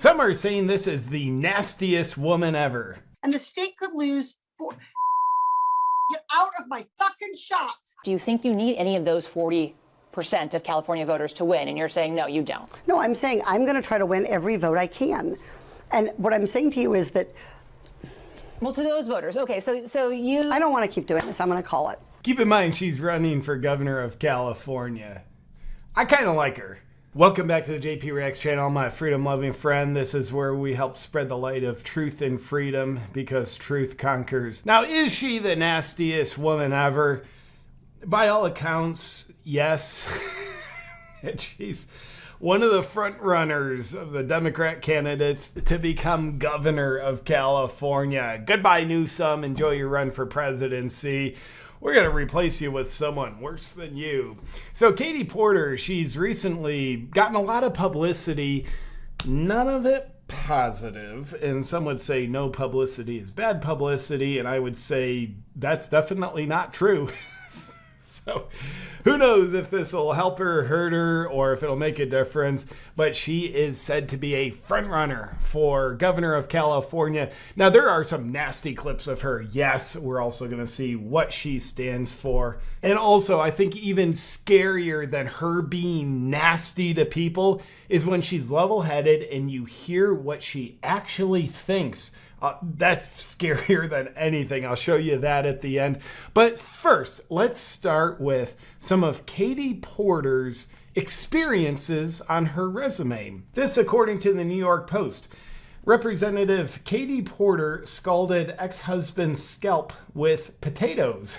Some are saying this is the nastiest woman ever. And the state could lose. Get out of my fucking shot. Do you think you need any of those 40% of California voters to win? And you're saying, no, you don't. No, I'm saying I'm going to try to win every vote I can. And what I'm saying to you is that... Well, to those voters. Okay, so you... I don't want to keep doing this. I'm going to call it. Keep in mind, she's running for governor of California. I kind of like her. Welcome back to the JP Reacts channel, my freedom-loving friend. This is where we help spread the light of truth and freedom because truth conquers. Now, is she the nastiest woman ever? By all accounts, yes. And she's one of the front runners of the Democrat candidates to become governor of California. Goodbye, Newsom. Enjoy your run for presidency. We're going to replace you with someone worse than you. So Katie Porter, she's recently gotten a lot of publicity, none of it positive. And some would say no publicity is bad publicity. And I would say that's definitely not true. So who knows if this will help her, hurt her, or if it'll make a difference. But she is said to be a frontrunner for governor of California. Now, there are some nasty clips of her. Yes, we're also going to see what she stands for. And also, I think even scarier than her being nasty to people is when she's level-headed and you hear what she actually thinks. That's scarier than anything. I'll show you that at the end. But first, let's start with some of Katie Porter's experiences on her resume. This, according to the New York Post. Representative Katie Porter scalded ex-husband's scalp with potatoes.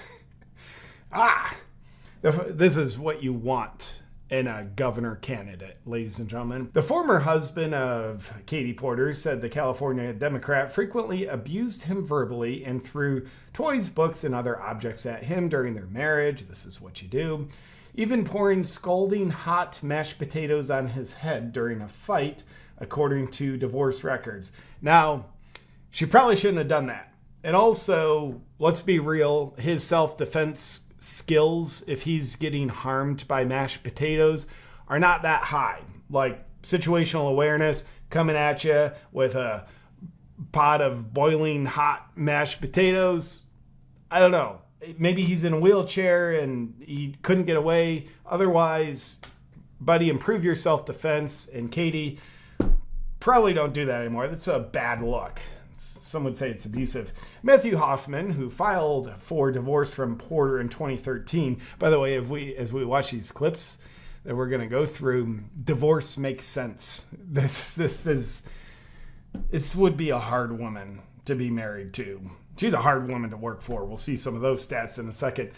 This is what you want in a governor candidate, ladies and gentlemen. The former husband of Katie Porter said the California Democrat frequently abused him verbally and threw toys, books, and other objects at him during their marriage. This is what you do. Even pouring scalding hot mashed potatoes on his head during a fight, according to divorce records. Now, she probably shouldn't have done that. And also, let's be real, his self-defense skills, if he's getting harmed by mashed potatoes, are not that high. Like situational awareness coming at you with a pot of boiling hot mashed potatoes. I don't know. Maybe he's in a wheelchair and he couldn't get away. Otherwise, buddy, improve your self-defense. And Katie, probably don't do that anymore. That's a bad look. Some would say it's abusive. Matthew Hoffman, who filed for divorce from Porter in 2013. By the way, as we watch these clips that we're going to go through, divorce makes sense. This would be a hard woman to be married to. She's a hard woman to work for. We'll see some of those stats in a second.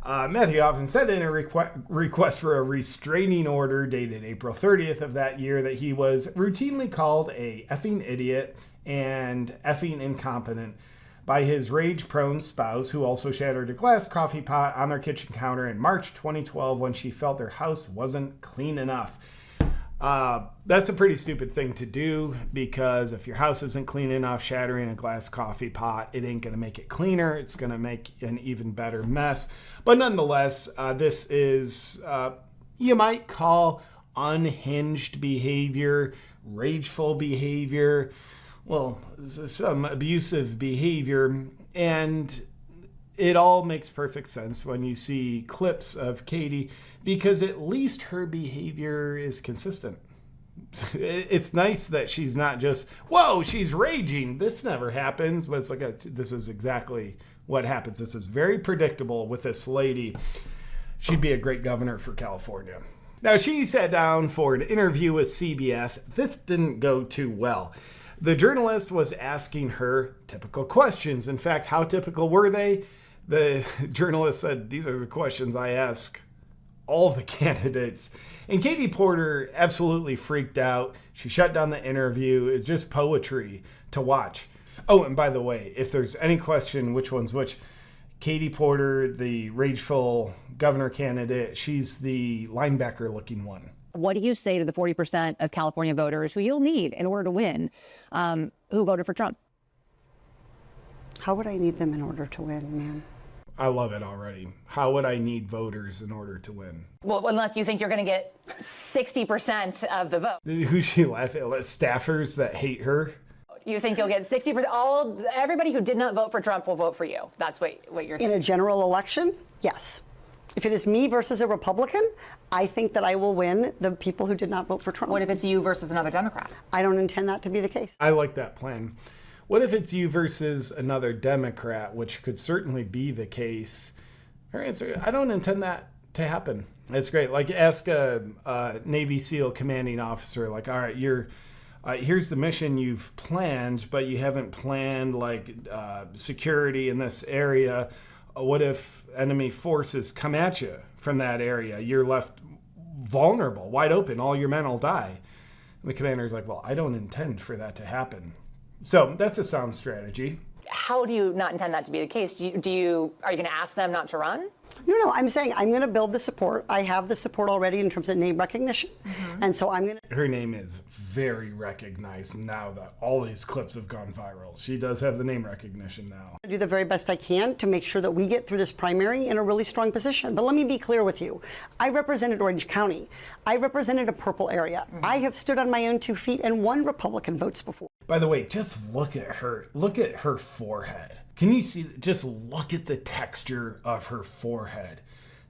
Matthew Hoffman said in a request for a restraining order dated April 30th of that year that he was routinely called a effing idiot and effing incompetent by his rage-prone spouse, who also shattered a glass coffee pot on their kitchen counter in March 2012 when she felt their house wasn't clean enough. That's a pretty stupid thing to do, because if your house isn't clean enough, shattering a glass coffee pot, it ain't going to make it cleaner. It's going to make an even better mess. But nonetheless, this is, you might call unhinged behavior, rageful behavior, well, some abusive behavior. And it all makes perfect sense when you see clips of Katie, because at least her behavior is consistent. It's nice that she's not just, whoa, she's raging. This never happens. But it's like, this is exactly what happens. This is very predictable with this lady. She'd be a great governor for California. Now, she sat down for an interview with CBS. This didn't go too well. The journalist was asking her typical questions. In fact, how typical were they? The journalist said, these are the questions I ask all the candidates. And Katie Porter absolutely freaked out. She shut down the interview. It's just poetry to watch. Oh, and by the way, if there's any question which one's which, Katie Porter, the rageful governor candidate, she's the linebacker-looking one. What do you say to the 40% of California voters who you'll need in order to win, who voted for Trump? How would I need them in order to win, man? I love it already. How would I need voters in order to win? Well, unless you think you're going to get 60% of the vote. Who's she laughing at? Staffers that hate her? You think you'll get 60%? Everybody who did not vote for Trump will vote for you. That's what you're saying. In a general election, yes. If it is me versus a Republican, I think that I will win the people who did not vote for Trump. What if it's you versus another Democrat? I don't intend that to be the case. I like that plan. What if it's you versus another Democrat, which could certainly be the case? All right, so I don't intend that to happen. That's great. Like, ask a Navy SEAL commanding officer, like, all right, here's the mission you've planned, but you haven't planned like security in this area. What if enemy forces come at you from that area? You're left vulnerable, wide open. All your men will die. And the commander's like, well, I don't intend for that to happen. So that's a sound strategy. How do you not intend that to be the case? Are you going to ask them not to run? No, I'm saying I'm going to build the support. I have the support already in terms of name recognition. And so I'm going to... Her name is very recognized now that all these clips have gone viral. She does have the name recognition now. do the very best I can to make sure that we get through this primary in a really strong position. But let me be clear with you. I represented Orange County. I represented a purple area. I have stood on my own 2 feet and won Republican votes before. By the way, just look at her. Look at her forehead. Can you see? Just look at the texture of her forehead.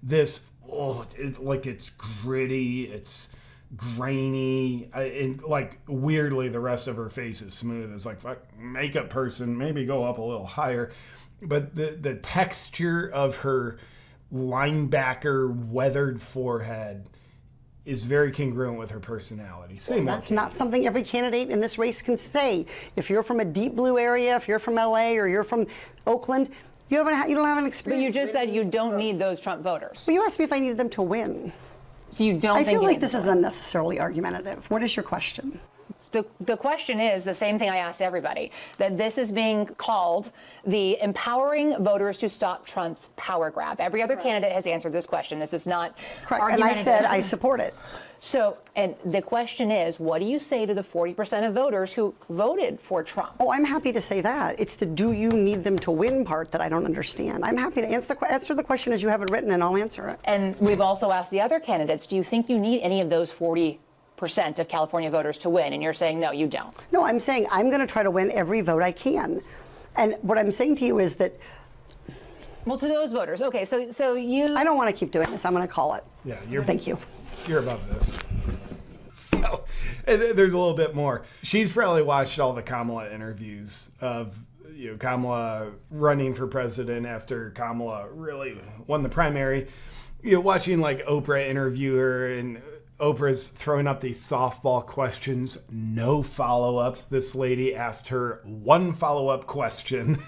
This, it's gritty. It's grainy. And like weirdly, the rest of her face is smooth. It's like, fuck, makeup person, maybe go up a little higher. But the texture of her linebacker weathered forehead is very congruent with her personality. That's not something every candidate in this race can say. If you're from a deep blue area, if you're from LA or you're from Oakland, you don't have an experience. But you just said you don't need those Trump voters. But you asked me if I needed them to win. So you don't I think feel you like need this them is to win. unnecessarily argumentative. What is your question? The question is the same thing I asked everybody, that this is being called the empowering voters to stop Trump's power grab. Every other candidate has answered this question. This is not Correct. And I said I support it. So, and the question is, what do you say to the 40% of voters who voted for Trump? Oh, I'm happy to say that. It's the do you need them to win part that I don't understand. I'm happy to answer the question as you have it written, and I'll answer it. And we've also asked the other candidates, do you think you need any of those 40% of California voters to win? And you're saying, no, you don't. No, I'm saying I'm going to try to win every vote I can. And what I'm saying to you is that... Well, to those voters, okay, so you... I don't want to keep doing this. I'm going to call it. Yeah, Thank you. You're above this. So, and there's a little bit more. She's probably watched all the Kamala interviews of Kamala running for president after Kamala really won the primary. Watching like Oprah interview her, and Oprah's throwing up these softball questions, no follow-ups. This lady asked her one follow-up question.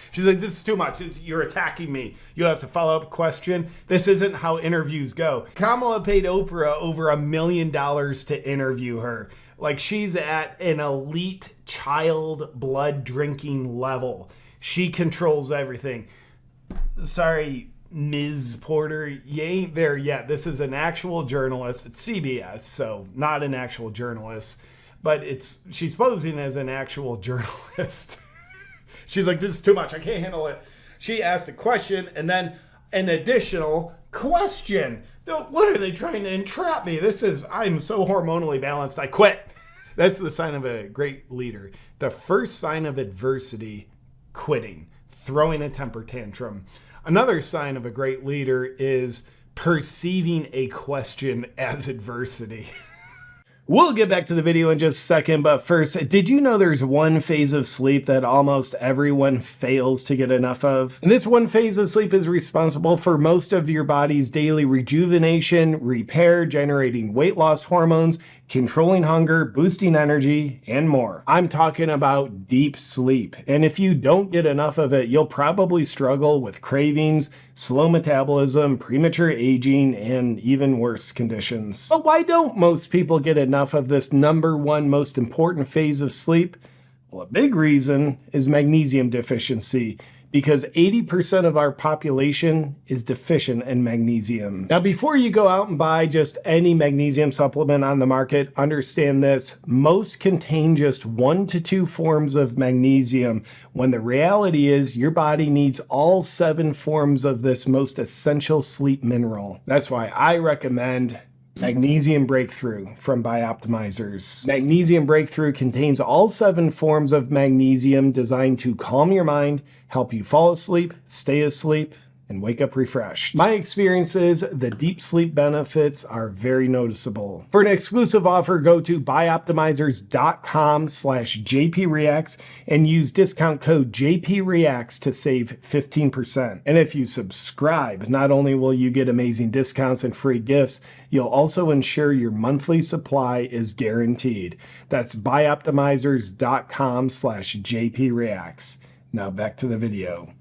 She's like, this is too much. You're attacking me. You asked a follow-up question. This isn't how interviews go. Kamala paid Oprah over $1 million to interview her. Like, she's at an elite child blood drinking level. She controls everything. Sorry, Ms. Porter, you ain't there yet. This is an actual journalist. It's CBS, so not an actual journalist. But she's posing as an actual journalist. She's like, this is too much. I can't handle it. She asked a question and then an additional question. What are they trying to entrap me? I'm so hormonally balanced, I quit. That's the sign of a great leader. The first sign of adversity, quitting, throwing a temper tantrum. Another sign of a great leader is perceiving a question as adversity. We'll get back to the video in just a second, but first, did you know there's one phase of sleep that almost everyone fails to get enough of? And this one phase of sleep is responsible for most of your body's daily rejuvenation, repair, generating weight loss hormones, controlling hunger, boosting energy, and more. I'm talking about deep sleep. And if you don't get enough of it, you'll probably struggle with cravings, slow metabolism, premature aging, and even worse conditions. But why don't most people get enough of this number one most important phase of sleep? Well, a big reason is magnesium deficiency. because 80% of our population is deficient in magnesium. Now, before you go out and buy just any magnesium supplement on the market, understand this: most contain just 1 to 2 forms of magnesium, when the reality is your body needs all 7 forms of this most essential sleep mineral. That's why I recommend Magnesium Breakthrough from Bioptimizers. Magnesium Breakthrough contains all 7 forms of magnesium designed to calm your mind, help you fall asleep, stay asleep, and wake up refreshed. My experience is the deep sleep benefits are very noticeable. For an exclusive offer, go to bioptimizers.com/JPReacts and use discount code JPReacts to save 15%. And if you subscribe, not only will you get amazing discounts and free gifts, you'll also ensure your monthly supply is guaranteed. That's bioptimizers.com/JPReacts. Now back to the video.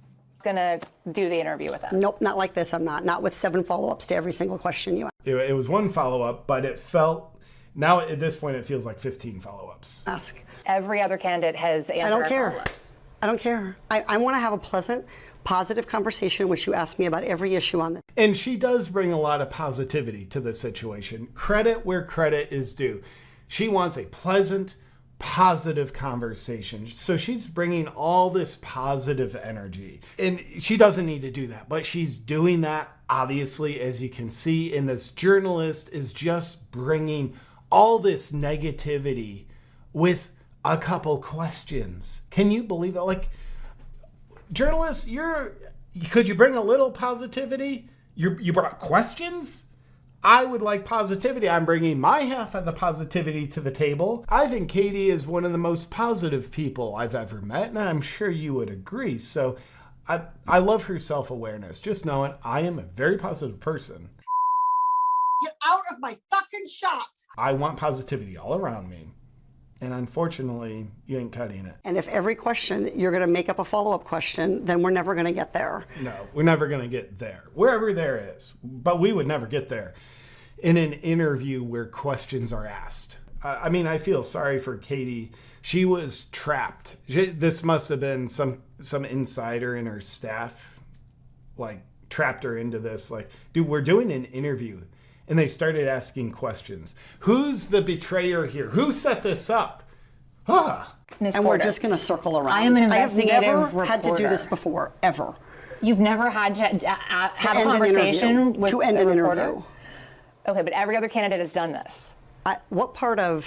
Gonna do the interview with us. Nope, not like this. I'm not with 7 follow-ups to every single question you ask. It was 1 follow-up, but it felt, now at this point, it feels like 15 follow-ups. Every other candidate has answered our follow-ups. I don't care. I want to have a pleasant, positive conversation in which you ask me about every issue on this. And she does bring a lot of positivity to the situation. Credit where credit is due. She wants a pleasant, positive conversation. So she's bringing all this positive energy. And she doesn't need to do that, but she's doing that, obviously, as you can see. And this journalist is just bringing all this negativity with a couple questions. Can you believe that? Like, journalists, could you bring a little positivity? You brought questions? I would like positivity. I'm bringing my half of the positivity to the table. I think Katie is one of the most positive people I've ever met, and I'm sure you would agree. So I love her self-awareness. Just knowing I am a very positive person. Get out of my fucking shot. I want positivity all around me. And unfortunately, you ain't cutting it. And if every question you're going to make up a follow-up question, then we're never going to get there. No, we're never going to get there. Wherever there is. But we would never get there in an interview where questions are asked. I mean, I feel sorry for Katie. She was trapped. This must have been some insider in her staff, like, trapped her into this. Like, dude, we're doing an interview. And they started asking questions. Who's the betrayer here? Who set this up? And we're just going to circle around. I am an investigative I have never reporter. had to do this before, ever. You've never had to have a conversation with to end a an reporter? interview. Okay, but every other candidate has done this. What part of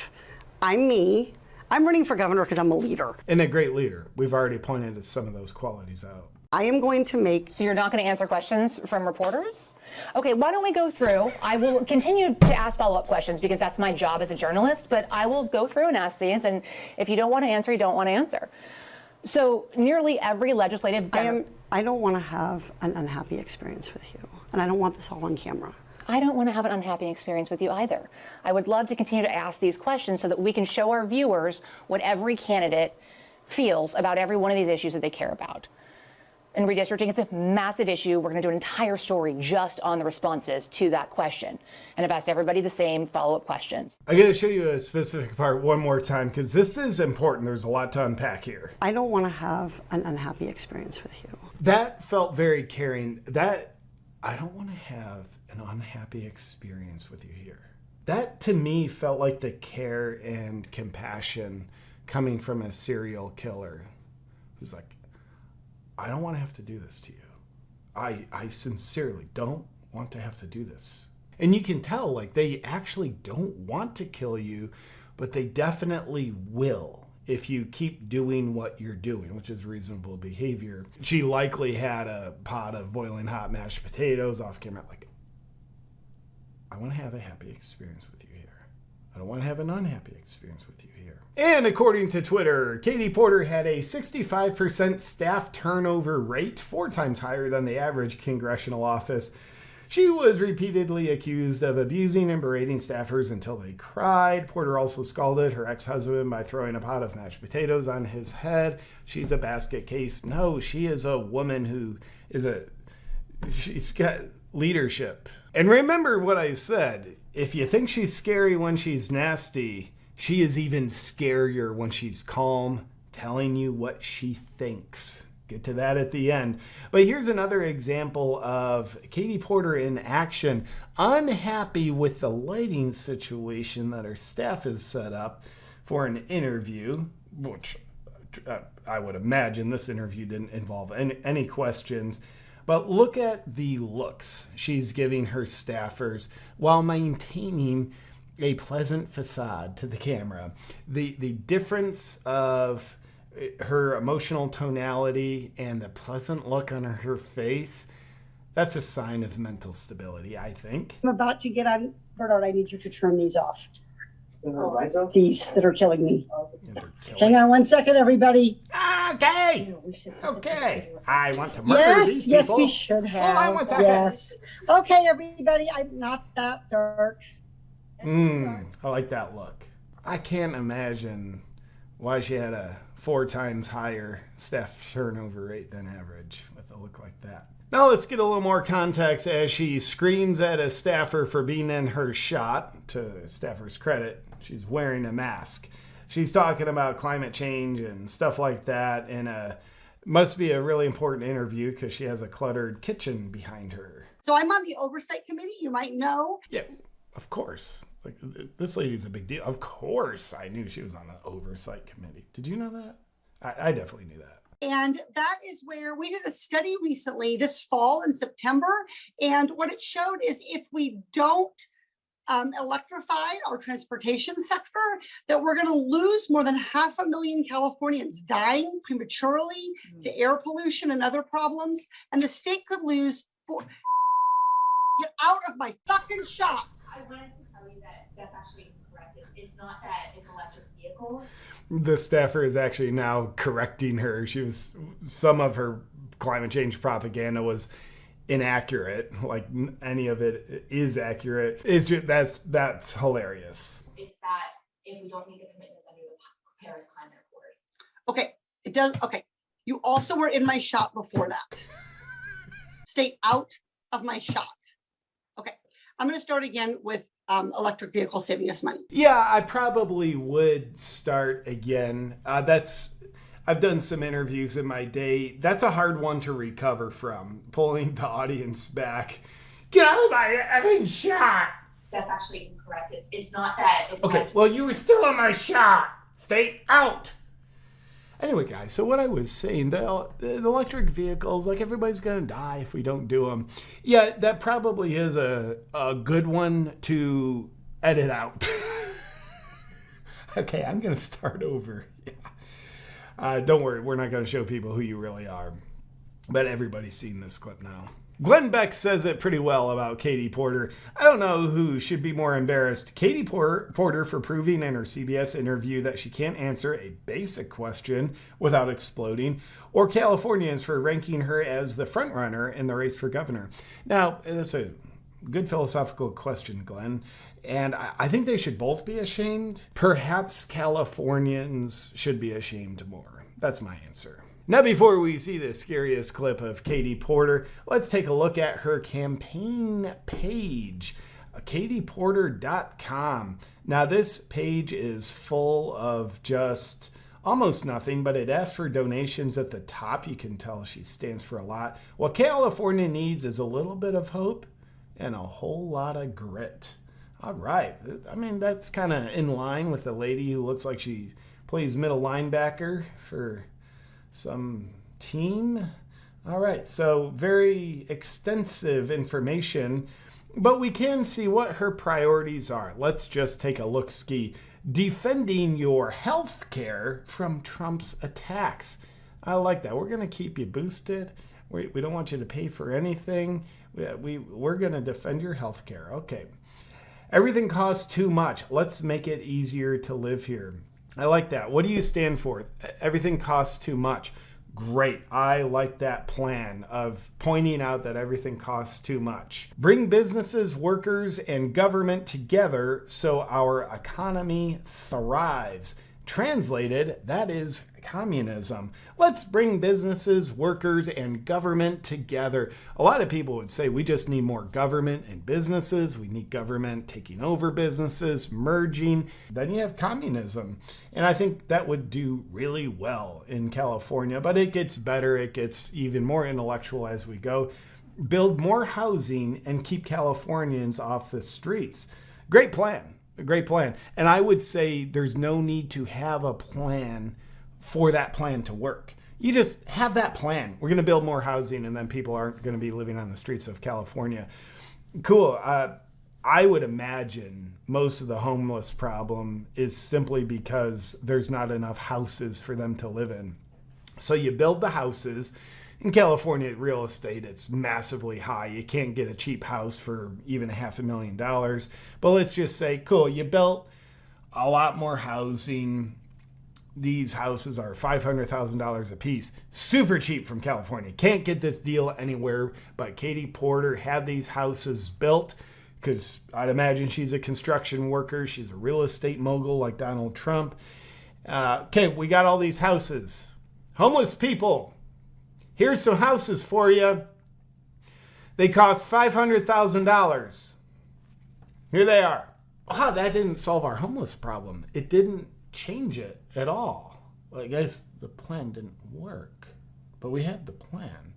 I'm me? I'm running for governor because I'm a leader. And a great leader. We've already pointed some of those qualities out. I am going to make... So you're not going to answer questions from reporters? Okay, why don't we go through? I will continue to ask follow-up questions because that's my job as a journalist, but I will go through and ask these, and if you don't want to answer, you don't want to answer. So nearly every legislative... I don't want to have an unhappy experience with you, and I don't want this all on camera. I don't want to have an unhappy experience with you either. I would love to continue to ask these questions so that we can show our viewers what every candidate feels about every one of these issues that they care about. And redistricting is a massive issue. We're going to do an entire story just on the responses to that question. And I've asked everybody the same follow-up questions. I'm going to show you a specific part one more time because this is important. There's a lot to unpack here. I don't want to have an unhappy experience with you. That felt very caring. I don't want to have an unhappy experience with you here. That to me felt like the care and compassion coming from a serial killer who's like, I don't want to have to do this to you. I sincerely don't want to have to do this. And you can tell, like, they actually don't want to kill you, but they definitely will if you keep doing what you're doing, which is reasonable behavior. She likely had a pot of boiling hot mashed potatoes off camera. Like, I want to have a happy experience with you here. I don't want to have an unhappy experience with you here. And according to Twitter, Katie Porter had a 65% staff turnover rate, 4 times higher than the average congressional office. She was repeatedly accused of abusing and berating staffers until they cried. Porter also scalded her ex-husband by throwing a pot of mashed potatoes on his head. She's a basket case. No, she is a woman who she's got leadership. And remember what I said. If you think she's scary when she's nasty, she is even scarier when she's calm, telling you what she thinks. get to that at the end. But here's another example of Katie Porter in action, unhappy with the lighting situation that her staff has set up for an interview, which I would imagine this interview didn't involve any questions. But look at the looks she's giving her staffers while maintaining a pleasant facade to the camera. The difference of her emotional tonality and the pleasant look on her face, that's a sign of mental stability, I think. I'm about to get on. Bernard, I need you to turn these off. These that are killing me. Hang on 1 second, everybody. Okay. Okay. I want to murder these people. Yes, we should have. Hold on 1 second. Yes. Okay, everybody. I'm not that dark. I like that look. I can't imagine why she had a 4 times higher staff turnover rate than average with a look like that. Now let's get a little more context as she screams at a staffer for being in her shot. To staffer's credit, she's wearing a mask. She's talking about climate change and stuff like that, and must be a really important interview because she has a cluttered kitchen behind her. So I'm on the oversight committee. You might know. Yeah, of course. Like, this lady's a big deal. Of course I knew she was on the oversight committee. Did you know that? I definitely knew that. And that is where we did a study recently this fall in September. And what it showed is if we don't electrify our transportation sector, that we're going to lose more than 500,000 Californians dying prematurely to air pollution and other problems. And the state could lose. Get out of my fucking shot. I wanted to tell you that that's actually incorrect. It's not that it's electric vehicles. The staffer is actually now correcting her. Some of her climate change propaganda was inaccurate. Like any of it is accurate. It's just that's hilarious. It's that if we don't meet the commitments under the Paris Climate Accord. Okay, it does. Okay, you also were in my shot before that. Stay out of my shot. Okay, I'm going to start again with electric vehicles saving us money. Yeah, I probably would start again. I've done some interviews in my day. That's a hard one to recover from, pulling the audience back. Get out of my effing shot. That's actually incorrect. It's not that it's okay. electric. Well, you were still in my shot. Stay out. Anyway, guys, so what I was saying, the electric vehicles, like everybody's going to die if we don't do them. Yeah, that probably is a good one to edit out. Okay, I'm going to start over. Yeah. Don't worry, we're not going to show people who you really are. But everybody's seen this clip now. Glenn Beck says it pretty well about Katie Porter. I don't know who should be more embarrassed, Katie Porter for proving in her CBS interview that she can't answer a basic question without exploding, or Californians for ranking her as the frontrunner in the race for governor. Now, that's a good philosophical question, Glenn, and I think they should both be ashamed. Perhaps Californians should be ashamed more. That's my answer. Now, before we see the scariest clip of Katie Porter, let's take a look at her campaign page, katieporter.com. Now, this page is full of just almost nothing, but it asks for donations at the top. You can tell she stands for a lot. What California needs is a little bit of hope and a whole lot of grit. All right. I mean, that's kind of in line with the lady who looks like she plays middle linebacker for some team. All right, so very extensive information, but we can see what her priorities are. Let's just take a look-ski. Defending your health care from Trump's attacks. I like that. We're going to keep you boosted. We don't want you to pay for anything. We're going to defend your health care. Okay. Everything costs too much. Let's make it easier to live here. I like that. What do you stand for? Everything costs too much. Great. I like that plan of pointing out that everything costs too much. Bring businesses, workers, and government together so our economy thrives. Translated, that is communism. Let's bring businesses, workers, and government together. A lot of people would say we just need more government and businesses. We need government taking over businesses, merging. Then you have communism. And I think that would do really well in California, but it gets better. It gets even more intellectual as we go. Build more housing and keep Californians off the streets. Great plan. A great plan. And I would say there's no need to have a plan for that plan to work. You just have that plan. We're going to build more housing and then people aren't going to be living on the streets of California. Cool. I would imagine most of the homeless problem is simply because there's not enough houses for them to live in. So you build the houses. In California, real estate, it's massively high. You can't get a cheap house for even $500,000. But let's just say, cool, you built a lot more housing. These houses are $500,000 a piece. Super cheap from California. Can't get this deal anywhere. But Katie Porter had these houses built because I'd imagine she's a construction worker. She's a real estate mogul like Donald Trump. Okay, we got all these houses. Homeless people. Here's some houses for you. They cost $500,000. Here they are. Oh, that didn't solve our homeless problem. It didn't change it at all. Well, I guess the plan didn't work, but we had the plan.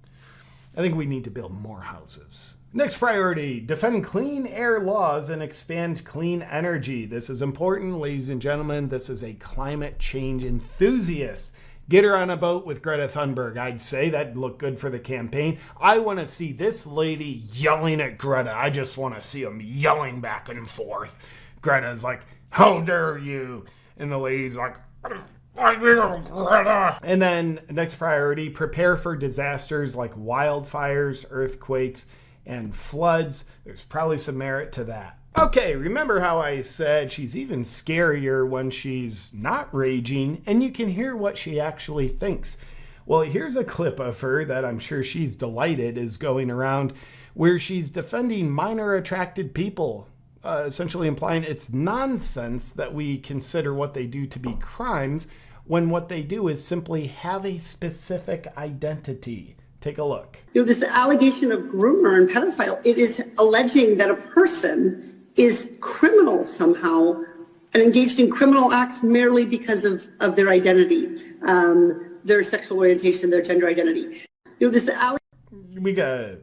I think we need to build more houses. Next priority, defend clean air laws and expand clean energy. This is important, ladies and gentlemen. This is a climate change enthusiast. Get her on a boat with Greta Thunberg. I'd say that'd look good for the campaign. I want to see this lady yelling at Greta. I just want to see them yelling back and forth. Greta's like, how dare you? And the lady's like, Greta. And then next priority, prepare for disasters like wildfires, earthquakes, and floods. There's probably some merit to that. Okay, remember how I said she's even scarier when she's not raging and you can hear what she actually thinks. Well, here's a clip of her that I'm sure she's delighted is going around where she's defending minor attracted people, essentially implying it's nonsense that we consider what they do to be crimes when what they do is simply have a specific identity. Take a look. This allegation of groomer and pedophile, it is alleging that a person is criminal somehow and engaged in criminal acts merely because of their identity, their sexual orientation, their gender identity. We gotta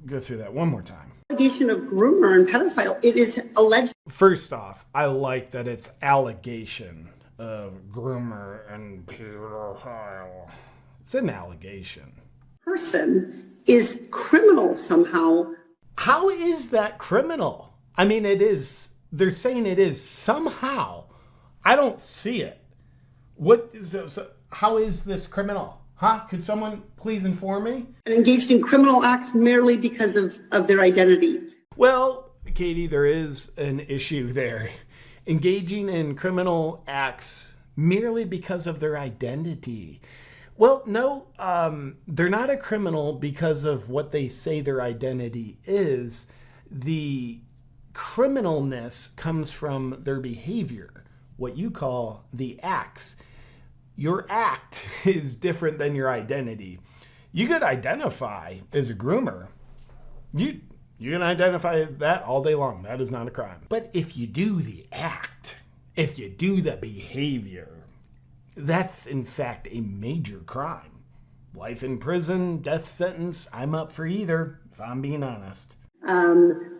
go through that one more time. Allegation of groomer and pedophile, it is alleged. First off, I like that it's allegation of groomer and pedophile. It's an allegation. Person is criminal somehow. How is that criminal? I mean, it is. They're saying it is somehow. I don't see it. How is this criminal? Huh? Could someone please inform me? And engaged in criminal acts merely because of their identity. Well, Katie, there is an issue there. Engaging in criminal acts merely because of their identity. Well, no, they're not a criminal because of what they say their identity is. The criminalness comes from their behavior, what you call the acts. Your act is different than your identity. You could identify as a groomer. You can identify that all day long. That is not a crime. But if you do the act, if you do the behavior, that's in fact a major crime. Life in prison, death sentence, I'm up for either, if I'm being honest.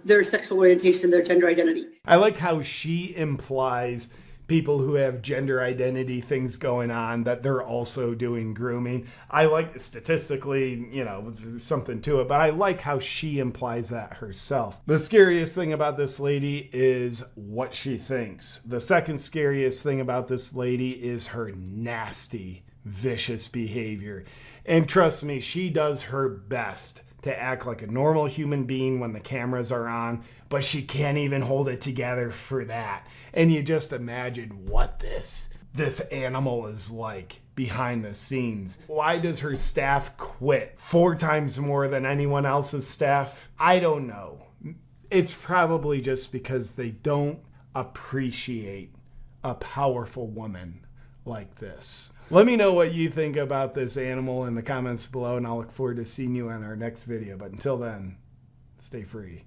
Their sexual orientation, their gender identity. I like how she implies people who have gender identity things going on, that they're also doing grooming. I like statistically, there's something to it, but I like how she implies that herself. The scariest thing about this lady is what she thinks. The second scariest thing about this lady is her nasty, vicious behavior. And trust me, she does her best to act like a normal human being when the cameras are on, but she can't even hold it together for that. And you just imagine what this animal is like behind the scenes. Why does her staff quit 4 times more than anyone else's staff? I don't know. It's probably just because they don't appreciate a powerful woman like this. Let me know what you think about this animal in the comments below, and I'll look forward to seeing you on our next video. But until then, stay free.